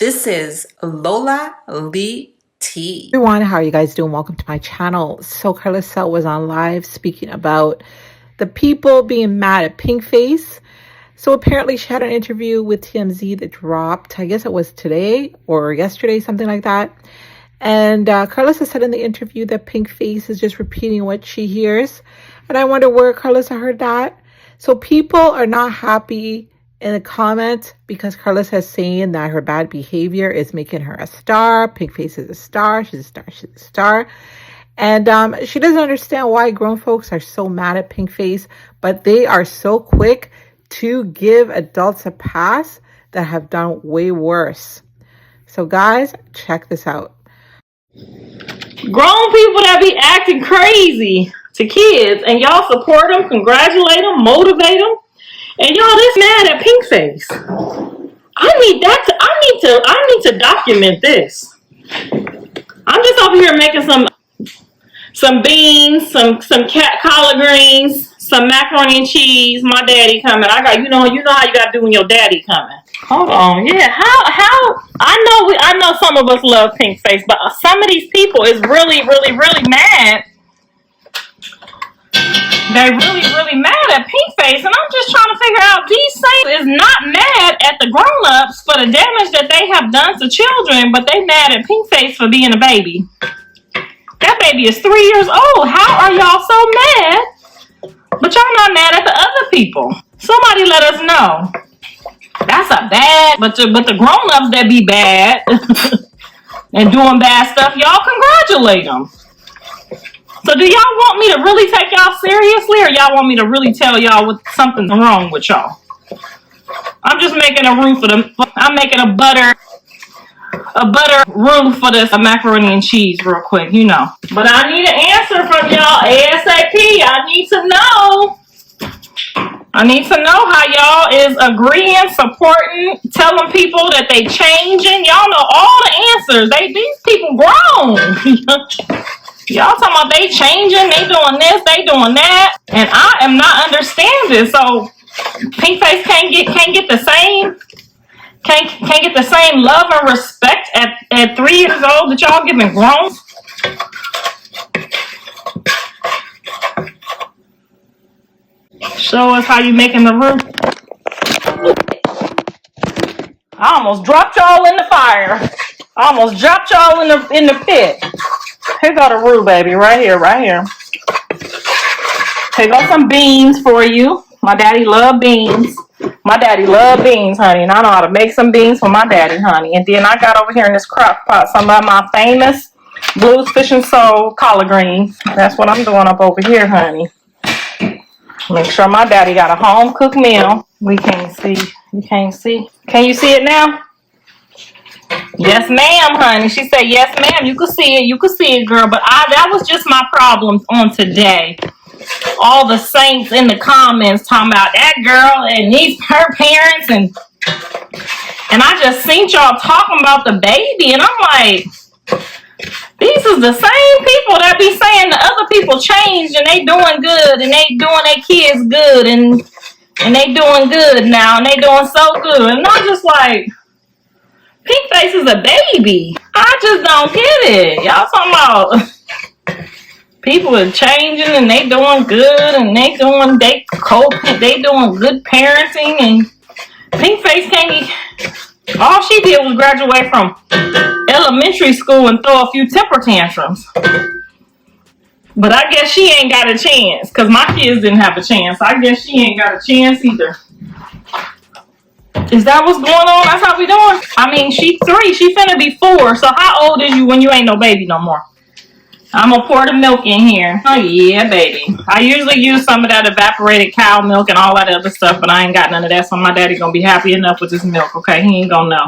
This is Lola Tea. Everyone, how are you guys doing? Welcome to my channel. So Karlissa was on live speaking about the people being mad at Pinkface. So apparently she had an interview with TMZ that dropped, I guess it was today or yesterday, something like that. And Karlissa said in the interview that Pinkface is just repeating what she hears. And I wonder where Karlissa heard that. So people are not happy in the comments because Karlissa is saying that her bad behavior is making her a star. Pinkface is a star. She's a star. She's a star. And she doesn't understand why grown folks are so mad at Pinkface, but they are so quick to give adults a pass that have done way worse. So guys, check this out. Grown people that be acting crazy to kids, and y'all support them, congratulate them, motivate them, and y'all this mad at Pinkface. I need to document this. I'm just over here making some beans, some collard greens, some macaroni and cheese. My daddy coming. You know how you gotta do when your daddy coming. Hold on, yeah. How? I know some of us love Pinkface, but some of these people is really mad. They're really mad at Pinkface, and I'm just trying to figure out, these saints is not mad at the grown-ups for the damage that they have done to children, but they mad at Pinkface for being a baby. That baby is 3 years old. How are y'all so mad? But y'all not mad at the other people. Somebody let us know. That's a bad, but the grown-ups that be bad and doing bad stuff, y'all congratulate them. So do y'all want me to really take y'all seriously, or y'all want me to really tell y'all what something's wrong with y'all? I'm just making a roux I'm making a butter roux for this macaroni and cheese real quick, you know. But I need an answer from y'all ASAP. I need to know how y'all is agreeing, supporting, telling people that they changing. Y'all know all the answers. These people grown. Y'all talking about they changing, they doing this, they doing that, and I am not understanding. So Pinkface can't get the same love and respect at 3 years old that y'all giving grown. Show us how you making the roux. I almost dropped y'all in the fire. I almost dropped y'all in the pit. Here go the roux, baby, right here. Here go some beans for you. My daddy love beans. My daddy love beans, honey, and I know how to make some beans for my daddy, honey. And then I got over here in this crock pot some of my famous Blues Fish and Soul collard greens. That's what I'm doing up over here, honey. Make sure my daddy got a home cooked meal. We can't see. You can't see. Can you see it now? Yes, ma'am, honey. She said, yes, ma'am. You could see it. You could see it, girl. But that was just my problems on today. All the saints in the comments talking about that girl and her parents. And I just seen y'all talking about the baby. And I'm like, these is the same people that be saying the other people changed and they doing good and they doing their kids good and they doing good now and they doing so good. And I'm just like, Pinkface is a baby. I just don't get it. Y'all talking about people are changing and they doing good and they doing good parenting, and Pinkface can't. All she did was graduate from elementary school and throw a few temper tantrums. But I guess she ain't got a chance because my kids didn't have a chance. I guess she ain't got a chance either. Is that what's going on? That's how we doing? I mean, she 3. She finna be 4. So how old is you when you ain't no baby no more? I'm gonna pour the milk in here. Oh, yeah, baby. I usually use some of that evaporated cow milk and all that other stuff, but I ain't got none of that, so my daddy gonna be happy enough with this milk, okay? He ain't gonna know.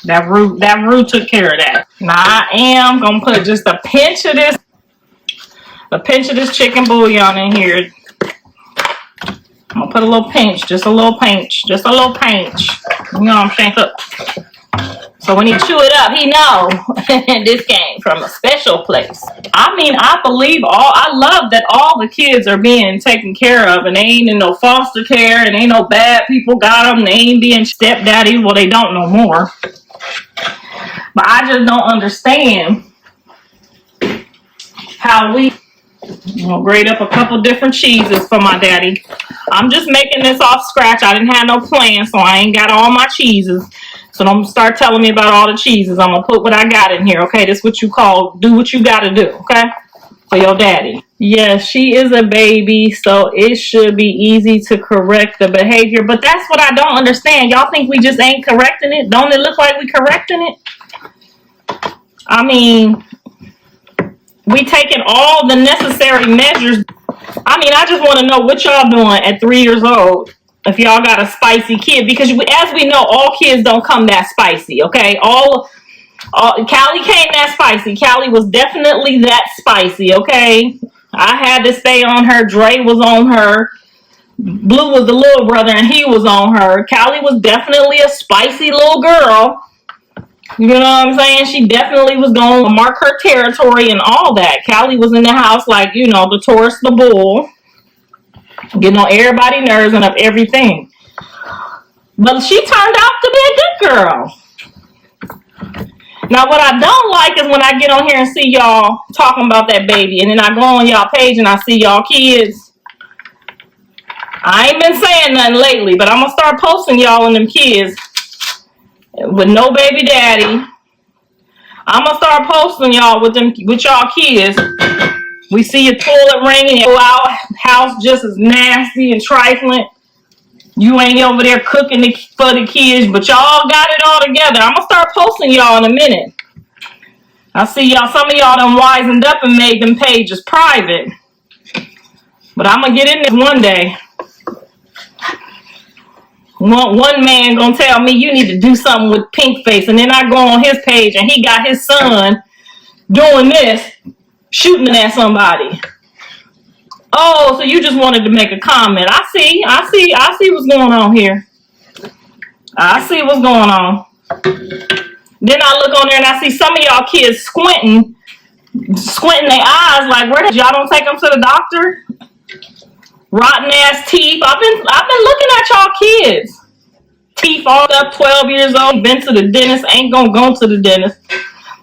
That roux took care of that. Now, I am gonna put just a pinch of this chicken bouillon in here. I'm gonna put a little pinch, just a little pinch. You know what I'm saying? So when he chew it up, he know this came from a special place. I mean, I love that all the kids are being taken care of, and they ain't in no foster care, and ain't no bad people got them. They ain't being stepdaddy. Well, they don't no more. But I just don't understand how we grade up a couple different cheeses for my daddy. I'm just making this off scratch. I didn't have no plan, so I ain't got all my cheeses. So don't start telling me about all the cheeses. I'm gonna put what I got in here, okay? This is what you call do what you gotta do, okay? For your daddy. Yes, she is a baby, so it should be easy to correct the behavior. But that's what I don't understand. Y'all think we just ain't correcting it? Don't it look like we correcting it? I mean, we taking all the necessary measures. I mean, I just want to know what y'all doing at 3 years old if y'all got a spicy kid. Because as we know, all kids don't come that spicy, okay? Callie came that spicy. Callie was definitely that spicy, okay? I had to stay on her. Dre was on her. Blue was the little brother, and he was on her. Callie was definitely a spicy little girl. You know what I'm saying? She definitely was going to mark her territory and all that. Callie was in the house like, you know, the Taurus, the bull. Getting on everybody's nerves and up everything. But she turned out to be a good girl. Now, what I don't like is when I get on here and see y'all talking about that baby, and then I go on y'all page and I see y'all kids. I ain't been saying nothing lately, but I'm going to start posting y'all and them kids with no baby daddy. I'm going to start posting y'all with y'all kids. We see your toilet ringing, your house just as nasty and trifling. You ain't over there cooking for the kids, but y'all got it all together. I'm going to start posting y'all in a minute. I see y'all, some of y'all done wisened up and made them pages private. But I'm going to get in this one day. One man going to tell me you need to do something with Pinkface. And then I go on his page and he got his son doing this, shooting at somebody. Oh, so you just wanted to make a comment. I see what's going on here. I see what's going on. Then I look on there and I see some of y'all kids squinting their eyes like, where did y'all don't take them to the doctor? Rotten ass teeth. I've been looking at y'all kids. Teeth all up, 12 years old, been to the dentist, ain't gonna go to the dentist.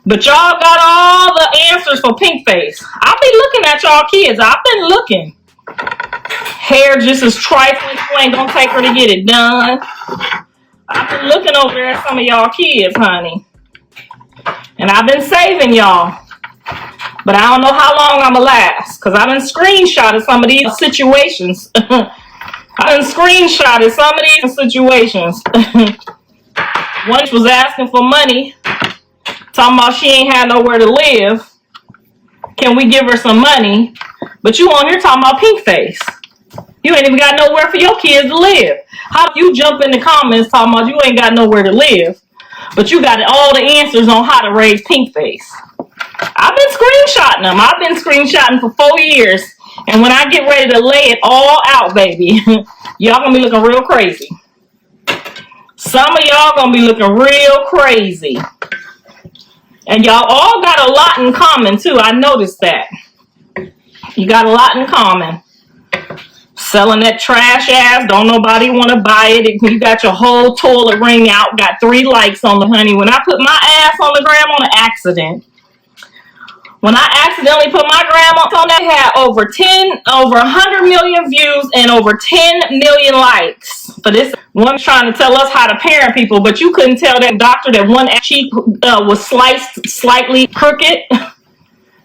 But y'all got all the answers for Pinkface. I'll be looking at y'all kids. I've been looking. Hair just as trifling. You ain't gonna take her to get it done. I've been looking over there at some of y'all kids, honey. And I've been saving y'all. But I don't know how long I'm gonna last. Because I done screenshotted some of these situations. One was asking for money. Talking about she ain't had nowhere to live. Can we give her some money? But you on here talking about Pinkface. You ain't even got nowhere for your kids to live. How do you jump in the comments talking about you ain't got nowhere to live, but you got all the answers on how to raise Pinkface? I've been screenshotting them. I've been screenshotting for 4 years. And when I get ready to lay it all out, baby, y'all gonna be looking real crazy. Some of y'all gonna be looking real crazy. And y'all all got a lot in common, too. I noticed that. You got a lot in common. Selling that trash ass. Don't nobody want to buy it. You got your whole toilet ring out. Got 3 likes on the honey. When I put my ass on the gram on an accident. When I accidentally put my gram on that, had over 100 million views and over 10 million likes. For this one trying to tell us how to parent people, but you couldn't tell that doctor that one cheek was sliced slightly crooked.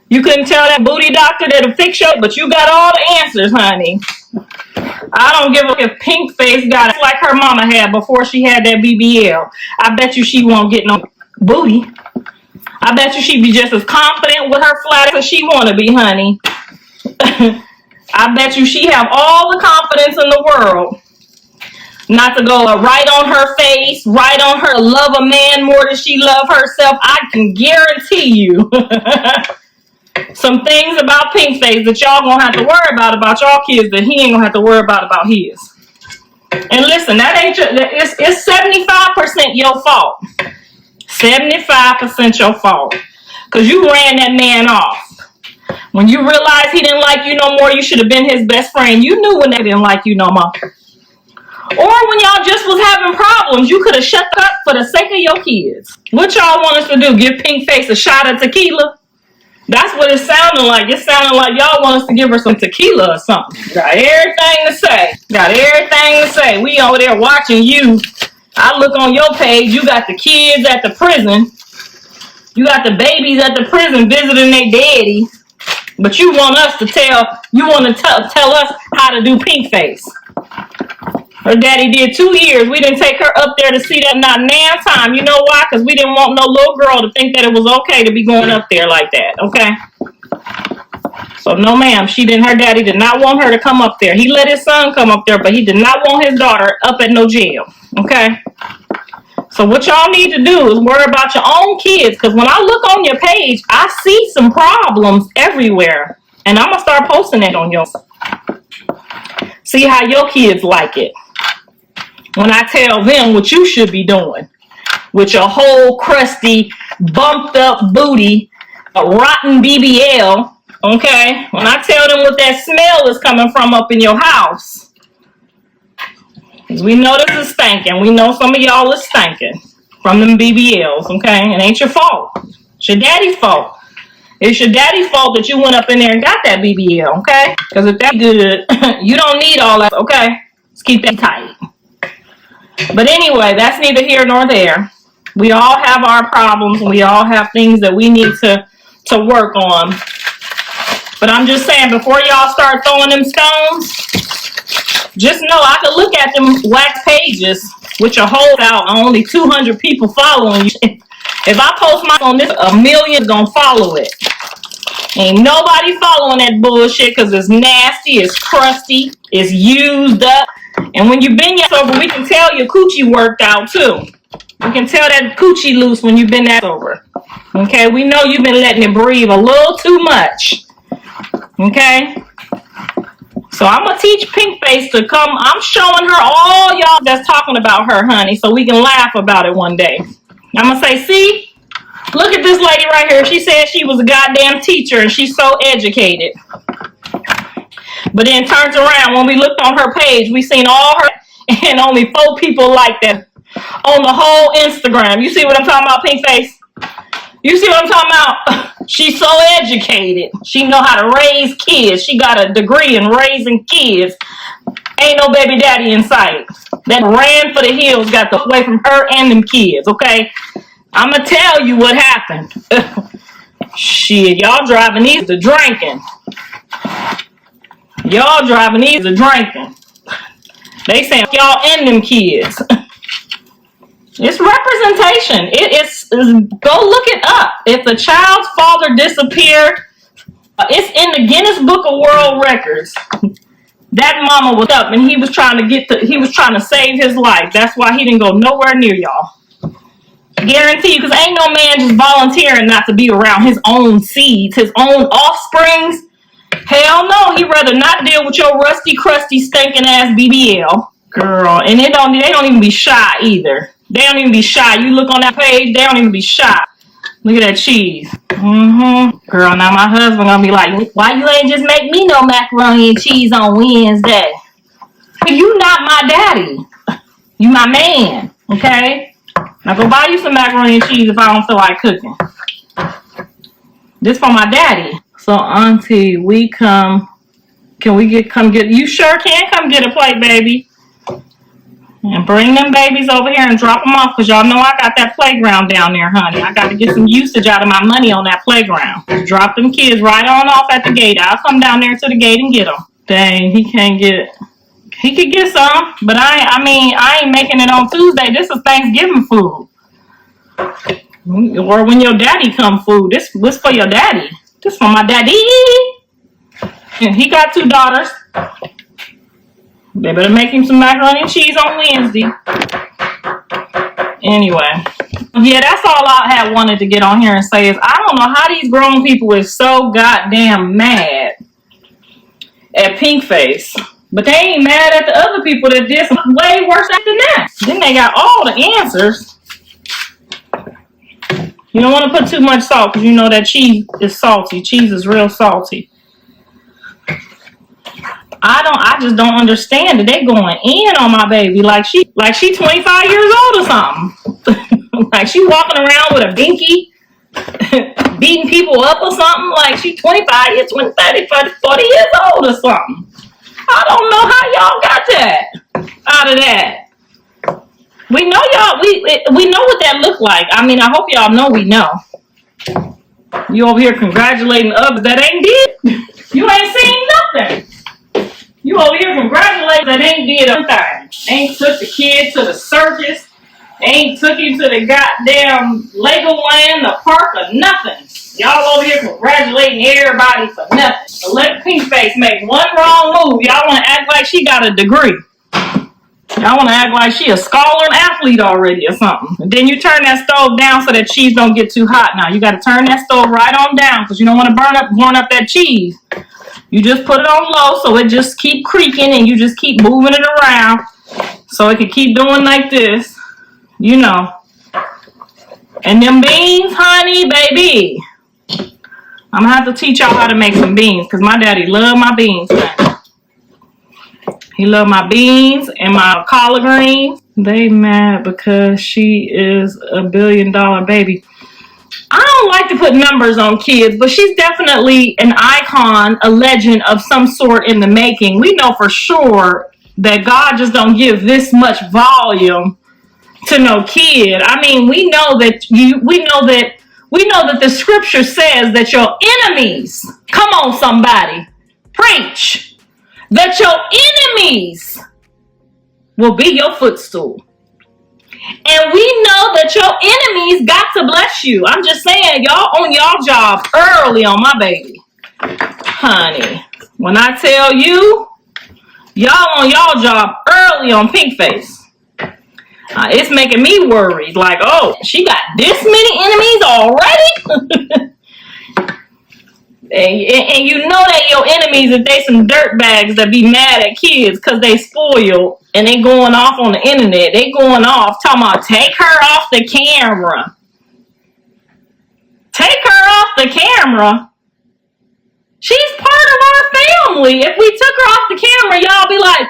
You couldn't tell that booty doctor that'll fix you, but you got all the answers, honey. I don't give a fuck if Pinkface got it like her mama had before she had that BBL. I bet you she won't get no booty. I bet you she'd be just as confident with her flat as she want to be, honey. I bet you she have all the confidence in the world not to go right on her face, right on her, love a man more than she love herself. I can guarantee you some things about Pinkface that y'all gonna have to worry about y'all kids that he ain't gonna have to worry about his. And listen, that ain't it's 75% your fault. 75% your fault. Because you ran that man off. When you realized he didn't like you no more, you should have been his best friend. You knew when they didn't like you no more. Or when y'all just was having problems. problems, you could have shut up for the sake of your kids. What y'all want us to do? Give Pinkface a shot of tequila? That's what it sounded like. It sounded like y'all want us to give her some tequila or something. Got everything to say. Got everything to say. We over there watching you. I look on your page. You got the kids at the prison. You got the babies at the prison visiting their daddy. But you want us to tell us how to do Pinkface. Her daddy did 2 years. We didn't take her up there to see that not nan time. You know why? Because we didn't want no little girl to think that it was okay to be going up there like that. Okay? So no ma'am, her daddy did not want her to come up there. He let his son come up there, but he did not want his daughter up at no jail. Okay? So what y'all need to do is worry about your own kids. Because when I look on your page, I see some problems everywhere. And I'm going to start posting it on your site. See how your kids like it. When I tell them what you should be doing with your whole crusty, bumped up booty, a rotten BBL, okay? When I tell them what that smell is coming from up in your house, because we know this is stinking. We know some of y'all is stinking from them BBLs, okay? It ain't your fault. It's your daddy's fault. It's your daddy's fault that you went up in there and got that BBL, okay? Because if that's good, you don't need all that, okay? Let's keep that tight. But anyway, that's neither here nor there. We all have our problems. We all have things that we need to work on. But I'm just saying, before y'all start throwing them stones, just know I can look at them wax pages with your whole out only 200 people following you. If I post mine on this, 1 million gonna follow it. Ain't nobody following that bullshit because it's nasty, it's crusty, it's used up. And when you've been sober, we can tell your coochie worked out too. We can tell that coochie loose when you've been that sober. Okay, we know you've been letting it breathe a little too much. Okay? So I'm going to teach Pinkface to come. I'm showing her all y'all that's talking about her, honey, so we can laugh about it one day. I'm going to say, see? Look at this lady right here. She said she was a goddamn teacher and she's so educated. But then turns around, when we looked on her page, we seen all her and only 4 people like that on the whole Instagram. You see what I'm talking about, Pinkface? You see what I'm talking about? She's so educated. She know how to raise kids. She got a degree in raising kids. Ain't no baby daddy in sight. That ran for the hills, got away from her and them kids, okay? I'm going to tell you what happened. Shit, y'all driving these to drinking. Y'all driving these to drinking. They saying y'all and them kids. It's representation. It's go look it up. If a child's father disappeared, it's in the Guinness Book of World Records. That mama was up and he was trying to save his life. That's why he didn't go nowhere near y'all. Guarantee you, because ain't no man just volunteering not to be around his own seeds, his own offsprings. Hell no, he'd rather not deal with your rusty, crusty, stinking ass BBL. Girl, and they don't even be shy either. They don't even be shy. You look on that page, they don't even be shy. Look at that cheese. Girl, now my husband gonna be like, why you ain't just make me no macaroni and cheese on Wednesday? You not my daddy. You my man, okay? Now go buy you some macaroni and cheese if I don't feel like cooking. This for my daddy. So auntie, can we come get, you sure can come get a plate, baby. And bring them babies over here and drop them off, because y'all know I got that playground down there, honey. I got to get some usage out of my money on that playground. Drop them kids right on off at the gate. I'll come down there to the gate and get them. Dang, he could get some, but I ain't making it on Tuesday. This is Thanksgiving food. Or when your daddy come food. This was for your daddy. This for my daddy. And he got 2 daughters. They better make him some macaroni and cheese on Wednesday. Anyway. Yeah, that's all I had wanted to get on here and say is I don't know how these grown people is so goddamn mad at Pinkface. But they ain't mad at the other people that did something way worse than that. Then they got all the answers. You don't want to put too much salt because you know that cheese is salty. Cheese is real salty. I just don't understand that they going in on my baby like she 25 years old or something. Like she walking around with a binky, beating people up or something. Like she 25 years, 20, 30, 40 years old or something. I don't know how y'all got that out of that. We know y'all, we know what that looked like. I mean, I hope y'all know we know. You over here congratulating others that ain't did. You ain't seen nothing. You over here congratulating that ain't did a thing. Ain't took the kid to the circus. Ain't took him to the goddamn Legoland, the park, or nothing. Y'all over here congratulating everybody for nothing. So let Pinkface make one wrong move. Y'all want to act like she got a degree. Y'all want to act like she a scholar and athlete already or something. And then you turn that stove down so that cheese don't get too hot. Now you got to turn that stove right on down because you don't want to burn up that cheese. You just put it on low so it just keep creaking and you just keep moving it around so it can keep doing like this. You know. And them beans, honey, baby. I'm going to have to teach y'all how to make some beans because my daddy love my beans, man. He love my beans and my collard greens. They mad because she is a $1 billion baby. I don't like to put numbers on kids, but she's definitely an icon, a legend of some sort in the making. We know for sure that God just don't give this much volume to no kid. I mean, we know that the scripture says that your enemies, come on somebody, preach, that your enemies will be your footstool. And we know that your enemies got to bless you. I'm just saying, y'all on y'all job early on my baby. Honey, when I tell you, y'all on y'all job early on Pinkface. It's making me worried. Like, oh, she got this many enemies already? and you know that your enemies, if they some dirtbags that be mad at kids because they spoiled and they going off on the internet. They going off talking about take her off the camera. Take her off the camera? She's part of our family. If we took her off the camera, y'all be like,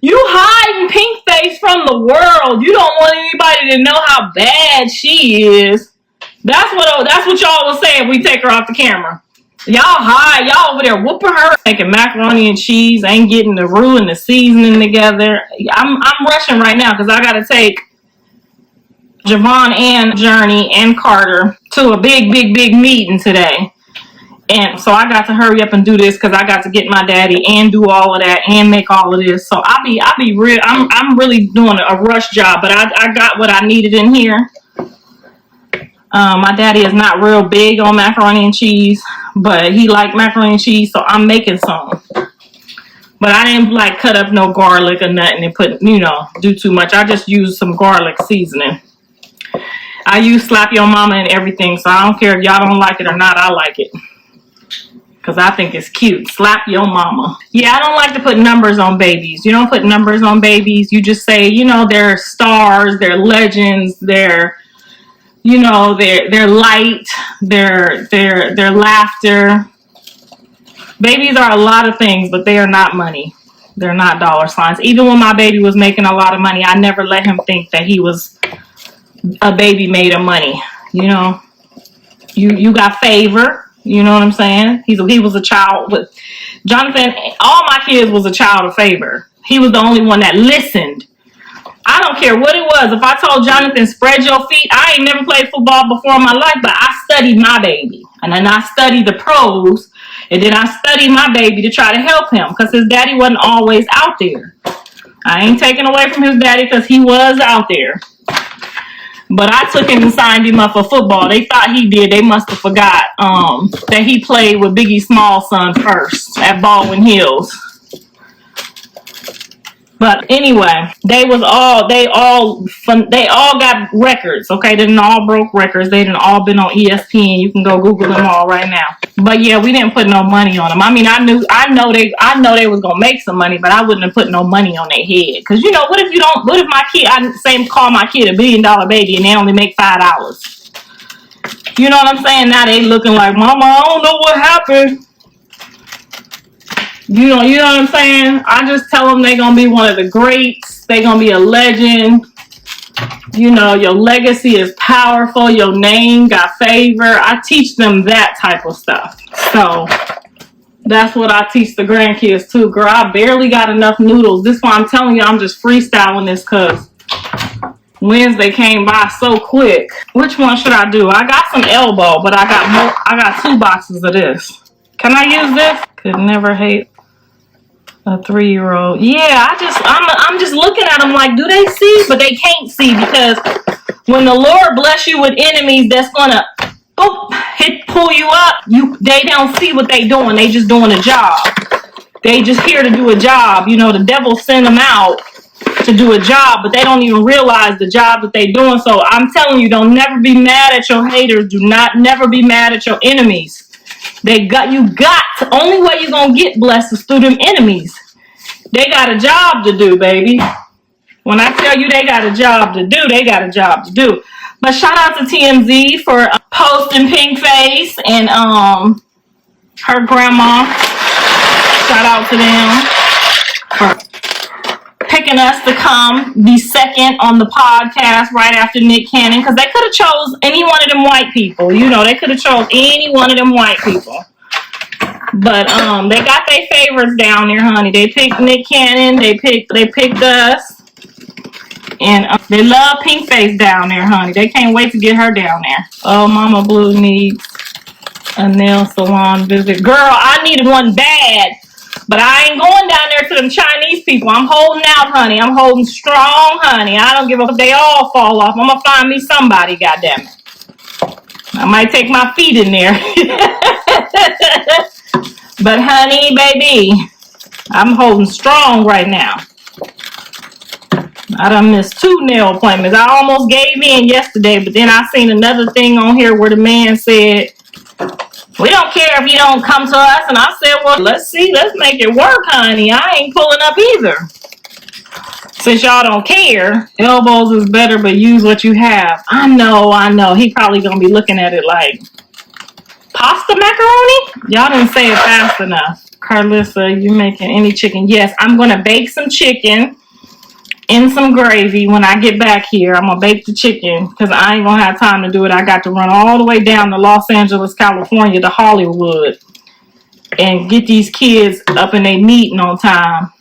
you hiding Pinkface from the world. You don't want anybody to know how bad she is. That's what y'all will say if we take her off the camera. Y'all hide. Y'all over there whooping her. Making macaroni and cheese. Ain't getting the roux and the seasoning together. I'm rushing right now because I got to take Javon and Journey and Carter to a big meeting today. And so I got to hurry up and do this because I got to get my daddy and do all of that and make all of this. So I'll be real. I'm really doing a rush job, but I got what I needed in here. My daddy is not real big on macaroni and cheese, but he liked macaroni and cheese, so I'm making some. But I didn't like cut up no garlic or nothing and put, do too much. I just used some garlic seasoning. I use slap your mama and everything, so I don't care if y'all don't like it or not. I like it. Because I think it's cute. Slap your mama. Yeah, I don't like to put numbers on babies. You don't put numbers on babies. You just say, they're stars, they're legends, they're light, their laughter. Babies are a lot of things, but they are not money. They're not dollar signs. Even when my baby was making a lot of money, I never let him think that he was a baby made of money. You got favor. You know what I'm saying? He was a child with Jonathan. All my kids was a child of favor. He was the only one that listened. I don't care what it was. If I told Jonathan, spread your feet, I ain't never played football before in my life, but I studied my baby. And then I studied the pros. And then I studied my baby to try to help him because his daddy wasn't always out there. I ain't taking away from his daddy because he was out there. But I took him and signed him up for football. They thought he did. They must have forgot that he played with Biggie Small's son first at Baldwin Hills. But anyway, they all got records, okay? They didn't all broke records. They didn't all been on ESPN. You can go Google them all right now. But yeah, we didn't put no money on them. I mean, I know they was gonna make some money, but I wouldn't have put no money on their head. Cause what if my kid, call my kid $1 billion baby and they only make $5? You know what I'm saying? Now they looking like, Mama, I don't know what happened. You know what I'm saying? I just tell them they're going to be one of the greats. They're going to be a legend. You know, your legacy is powerful. Your name got favor. I teach them that type of stuff. So that's what I teach the grandkids too. Girl, I barely got enough noodles. This is why I'm telling you, I'm just freestyling this because Wednesday came by so quick. Which one should I do? I got some elbow, but I got 2 boxes of this. Can I use this? Could never hate a 3-year-old. Yeah, I'm just looking at them like, do they see? But they can't see because when the Lord bless you with enemies that's gonna pull you up, they don't see what they doing. They just doing a job. They just here to do a job. You know, the devil send them out to do a job, but they don't even realize the job that they doing. So I'm telling you, don't never be mad at your haters. Do not never be mad at your enemies. The only way you're gonna get blessed is through them enemies. They got a job to do, baby. When I tell you they got a job to do, they got a job to do. But shout out to TMZ for posting Pinkface and her grandma. Shout out to them for picking us to come be second on the podcast right after Nick Cannon, because they could have chose any one of them white people. You know, they could have chose any one of them white people. But they got their favorites down there, honey. They picked Nick Cannon. They picked us. And they love Pinkface down there, honey. They can't wait to get her down there. Oh, Mama Blue needs a nail salon visit. Girl, I needed one bad. But I ain't going down there to them Chinese people. I'm holding out, honey. I'm holding strong, honey. I don't give a if they all fall off. I'm going to find me somebody, goddammit. I might take my feet in there. But, honey, baby, I'm holding strong right now. I done missed 2 nail appointments. I almost gave in yesterday, but then I seen another thing on here where the man said, we don't care if you don't come to us. And I said, well, let's see. Let's make it work, honey. I ain't pulling up either. Since y'all don't care, elbows is better, but use what you have. I know. He probably going to be looking at it like, pasta macaroni? Y'all didn't say it fast enough. Karlissa, you making any chicken? Yes, I'm going to bake some chicken in some gravy when I get back here. I'm going to bake the chicken because I ain't going to have time to do it. I got to run all the way down to Los Angeles, California to Hollywood and get these kids up in their meeting on time.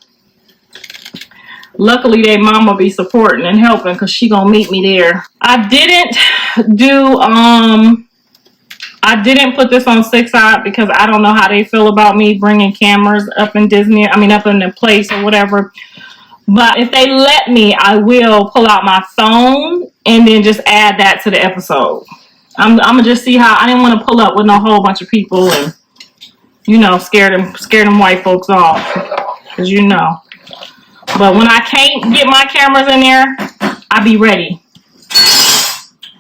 Luckily, their mama be supporting and helping because she going to meet me there. I didn't put this on 6 Eye because I don't know how they feel about me bringing cameras up in Disney. I mean, up in the place or whatever. But if they let me, I will pull out my phone and then just add that to the episode. I'm going to just see how. I didn't want to pull up with no whole bunch of people and, you know, scare them white folks off. Because, you know. But when I can't get my cameras in there, I be ready.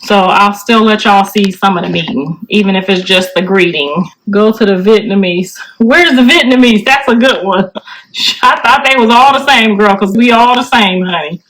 So I'll still let y'all see some of the meeting, even if it's just the greeting. Go to the Vietnamese. Where's the Vietnamese? That's a good one. I thought they was all the same, girl, because we all the same, honey.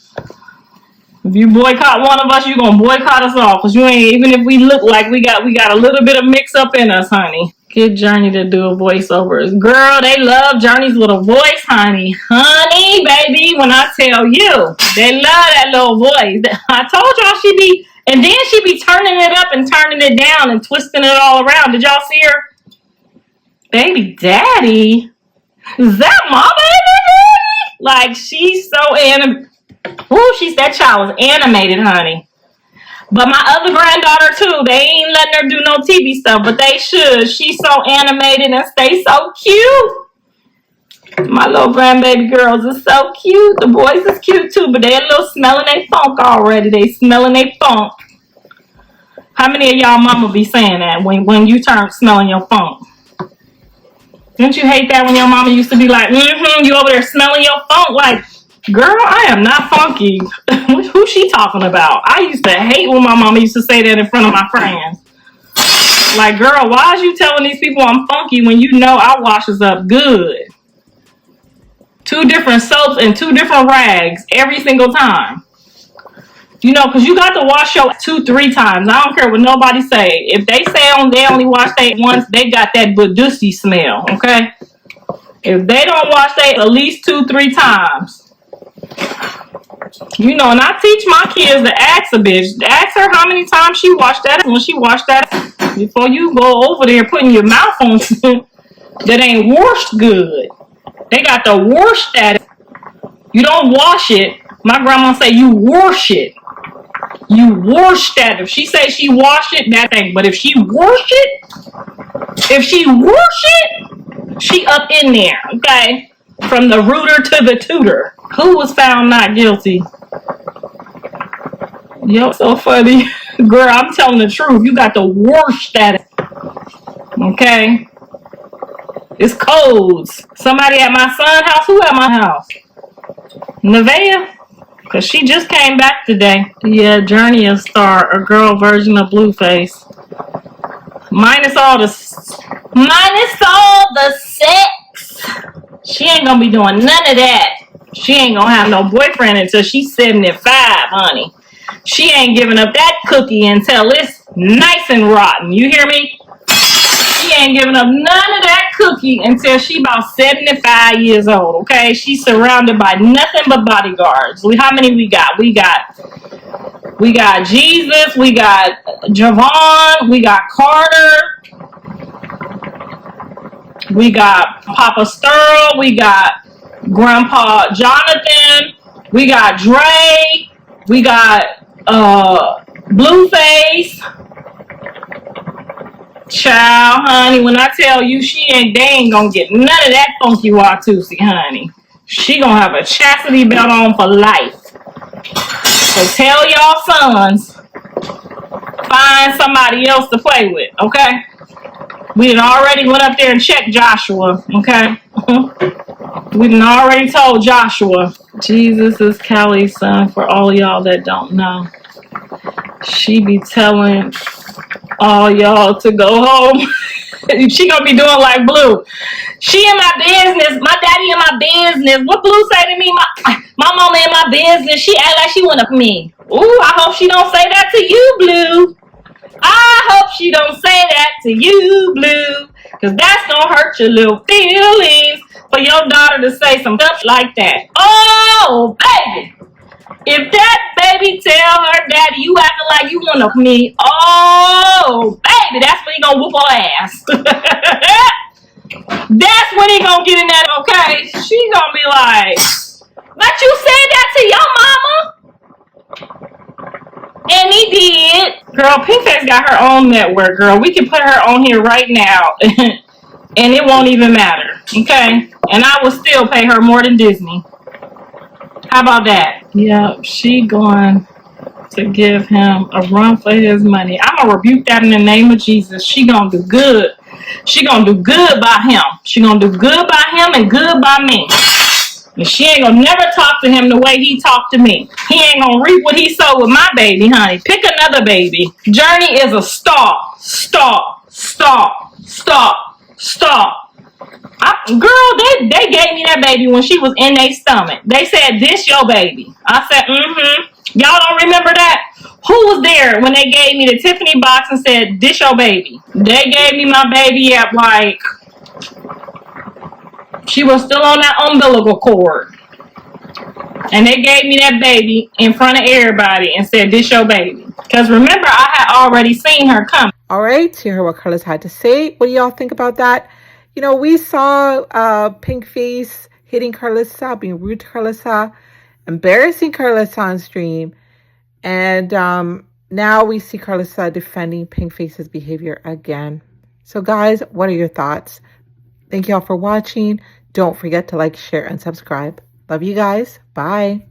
If you boycott one of us, you're going to boycott us all. Because you ain't, even if we look like we got a little bit of mix up in us, honey. Get Journey to do a voiceover. Girl, they love Journey's little voice, honey. Honey, baby, when I tell you, they love that little voice. I told y'all she be... And then she be turning it up and turning it down and twisting it all around. Did y'all see her? Baby daddy? Is that my baby daddy? Like, she's so animated. Ooh, that child is animated, honey. But my other granddaughter, too, they ain't letting her do no TV stuff, but they should. She's so animated and stay so cute. My little grandbaby girls are so cute. The boys is cute too, but they're a little smelling they funk already. They smelling they funk. How many of y'all mama be saying that when you turn smelling your funk? Didn't you hate that when your mama used to be like, you over there smelling your funk? Like, girl, I am not funky. Who's she talking about? I used to hate when my mama used to say that in front of my friends. Like, girl, why is you telling these people I'm funky when you know I washes up good? 2 different soaps and 2 different rags every single time. You know, because you got to wash your 2-3 times. I don't care what nobody say. If they say they only wash they once, they got that badussy smell, okay? If they don't wash they at least 2-3 times. You know, and I teach my kids to ask a bitch. Ask her how many times she washed that when she washed that before you go over there putting your mouth on that ain't washed good. They got the wash that. You don't wash it. My grandma say you wash it. You wash that. If she say she wash it, that thing. But if she wash it, she up in there, okay? From the rooter to the tutor. Who was found not guilty? Yo, so funny. Girl, I'm telling the truth. You got the wash that. Okay? It's codes. Somebody at my son's house? Who at my house? Nevaeh? Because she just came back today. Yeah, Journey is star, a girl version of Blueface. Minus all the sex. She ain't gonna be doing none of that. She ain't gonna have no boyfriend until she's 75, honey. She ain't giving up that cookie until it's nice and rotten. You hear me? She ain't giving up none of that cookie until she about 75 years old, okay? She's surrounded by nothing but bodyguards. How many we got? We got Jesus, we got Javon, we got Carter, we got Papa Sterl, we got Grandpa Jonathan, we got Dre, we got Blueface. Child, honey, when I tell you they ain't gonna get none of that funky Watusi, honey. She gonna have a chastity belt on for life. So tell y'all sons, find somebody else to play with, okay? We done already went up there and checked Joshua, okay? We done already told Joshua. Jesus is Callie's son, for all y'all that don't know. She be telling all y'all to go home. She gonna be doing like Blue. She in my business. My daddy in my business. What Blue say to me? My mama in my business. She act like she want up me. Ooh, I hope she don't say that to you, Blue. I hope she don't say that to you, Blue. Because that's gonna hurt your little feelings for your daughter to say some stuff like that. Oh, baby. If that baby tell her daddy you acting like you want to me, oh, baby, that's when he gonna whoop her ass. That's when he gonna get in that, okay? She gonna be like, but you said that to your mama? And he did. Girl, Pinkface got her own network, girl. We can put her on here right now, and it won't even matter, okay? And I will still pay her more than Disney. How about that? Yeah, she going to give him a run for his money. I'm going to rebuke that in the name of Jesus. She going to do good. She going to do good by him. She going to do good by him and good by me. And she ain't going to never talk to him the way he talked to me. He ain't going to reap what he sowed with my baby, honey. Pick another baby. Journey is a star. Girl, they gave me that baby when she was in their stomach. They said, this your baby. I said, Y'all don't remember that? Who was there when they gave me the Tiffany box and said, this your baby? They gave me my baby at like, she was still on that umbilical cord. And they gave me that baby in front of everybody and said, this your baby. Because remember, I had already seen her come. All right, so you heard what Karlissa had to say. What do y'all think about that? You know, we saw Pinkface hitting Karlissa, being rude to Karlissa, embarrassing Karlissa on stream. And now we see Karlissa defending Pinkface's behavior again. So guys, what are your thoughts? Thank y'all for watching. Don't forget to like, share, and subscribe. Love you guys. Bye.